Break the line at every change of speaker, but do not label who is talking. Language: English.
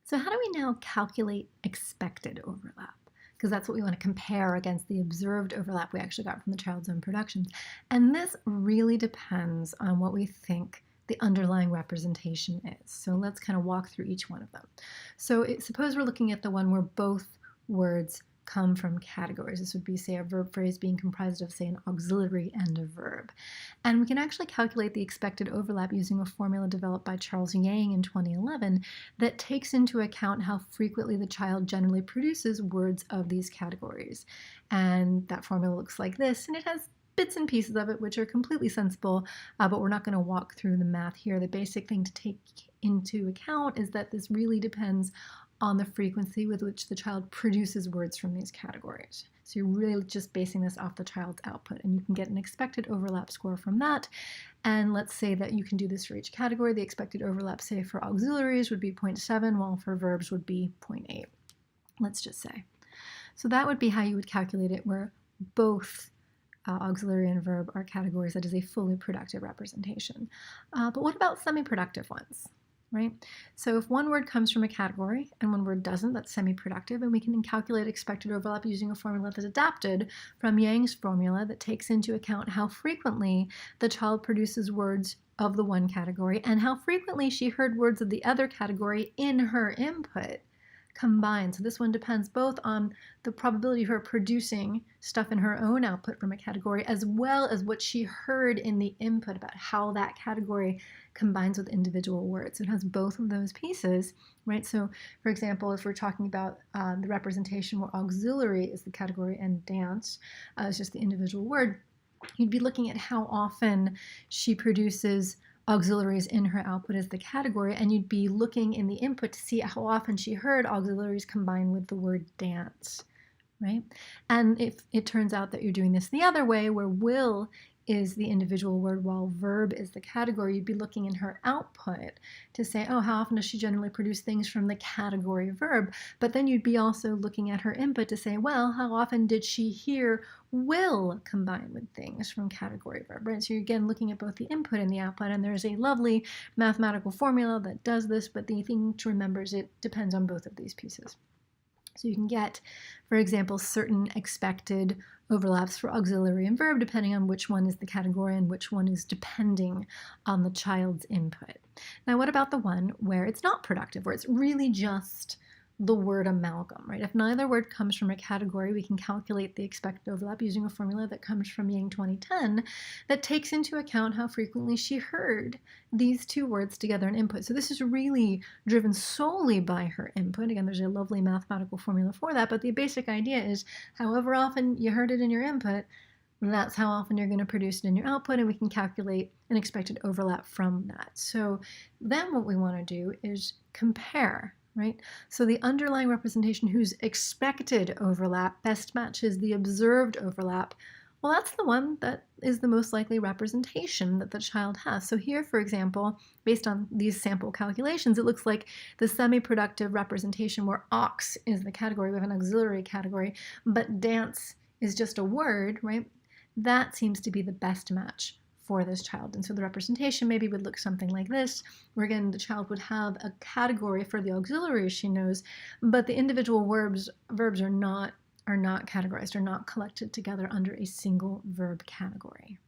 So how do we now calculate expected overlap? Because that's what we want to compare against the observed overlap we actually got from the child's own productions. And this really depends on what we think the underlying representation is. So let's kind of walk through each one of them. So suppose we're looking at the one where both words come from categories. This would be, say, a verb phrase being comprised of, say, an auxiliary and a verb. And we can actually calculate the expected overlap using a formula developed by Charles Yang in 2011 that takes into account how frequently the child generally produces words of these categories. And that formula looks like this, and it has bits and pieces of it which are completely sensible, but we're not going to walk through the math here. The basic thing to take into account is that this really depends on the frequency with which the child produces words from these categories. So you're really just basing this off the child's output, and you can get an expected overlap score from that. And let's say that you can do this for each category. The expected overlap, say, for auxiliaries would be 0.7, while for verbs would be 0.8, let's just say. So that would be how you would calculate it, where both auxiliary and verb are categories. That is a fully productive representation. But what about semi-productive ones? Right? So if one word comes from a category and one word doesn't, that's semi-productive, and we can calculate expected overlap using a formula that's adapted from Yang's formula that takes into account how frequently the child produces words of the one category and how frequently she heard words of the other category in her input combined. So this one depends both on the probability of her producing stuff in her own output from a category, as well as what she heard in the input about how that category combines with individual words. It has both of those pieces, right? So for example, if we're talking about the representation where auxiliary is the category and dance is just the individual word, you'd be looking at how often she produces auxiliaries in her output as the category, and you'd be looking in the input to see how often she heard auxiliaries combined with the word dance, right? And if it turns out that you're doing this the other way, where will is the individual word while verb is the category, you'd be looking in her output to say, oh, how often does she generally produce things from the category verb? But then you'd be also looking at her input to say, well, how often did she hear will combine with things from category verb, right? So you're again looking at both the input and the output, and there's a lovely mathematical formula that does this, but the thing to remember is it depends on both of these pieces. So you can get, for example, certain expected overlaps for auxiliary and verb depending on which one is the category and which one is depending on the child's input. Now, what about the one where it's not productive, where it's really just the word amalgam, right? If neither word comes from a category, we can calculate the expected overlap using a formula that comes from Yang 2010 that takes into account how frequently she heard these two words together in input. So this is really driven solely by her input. Again, there's a lovely mathematical formula for that, but the basic idea is however often you heard it in your input, that's how often you're going to produce it in your output, and we can calculate an expected overlap from that. So then what we want to do is compare, right? So the underlying representation whose expected overlap best matches the observed overlap, well, that's the one that is the most likely representation that the child has. So here, for example, based on these sample calculations, it looks like the semi-productive representation where aux is the category, we have an auxiliary category, but dance is just a word, right? That seems to be the best match for this child. And so the representation maybe would look something like this, where again, the child would have a category for the auxiliaries she knows, but the individual verbs are not categorized, are not collected together under a single verb category.